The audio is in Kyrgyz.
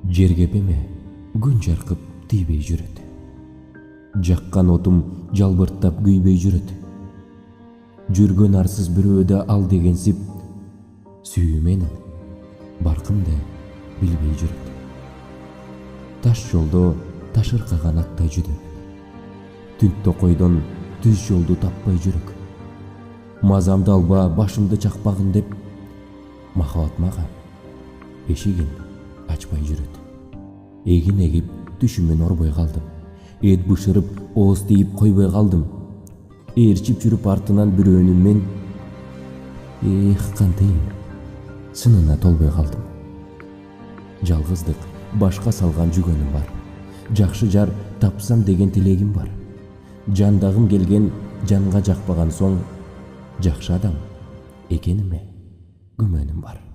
Жергепеме күн жаркып тийбей жүрөт. Жаккан отум жалбырттап күйбөй жүрөт. Жүргөн арсыз бирөөдө ал дегенсип сүйүү менен баркымды билбей жүрөт. Таш жолдо ташыркаган аттай жүдөк. Түн токойдон түз жолду таппай жүрөк. Мазамды алба, башымды чакпагын деп, махабат мага эшигин ачпай жүрөт. Эгин эгип түшүмөн орбой калдым. Эт бышырып ооз тийип койбой калдым. Ээрчип жүрүп артынан бирөөнүн мен кантейин сынына толбой калдым. Жалгыздык башка салган жүгөнүм бар. Жакшы жар тапсам деген тилегим бар. Жандагым келген жанга жакпаган соң жакшы адам экениме күмөнүм бар.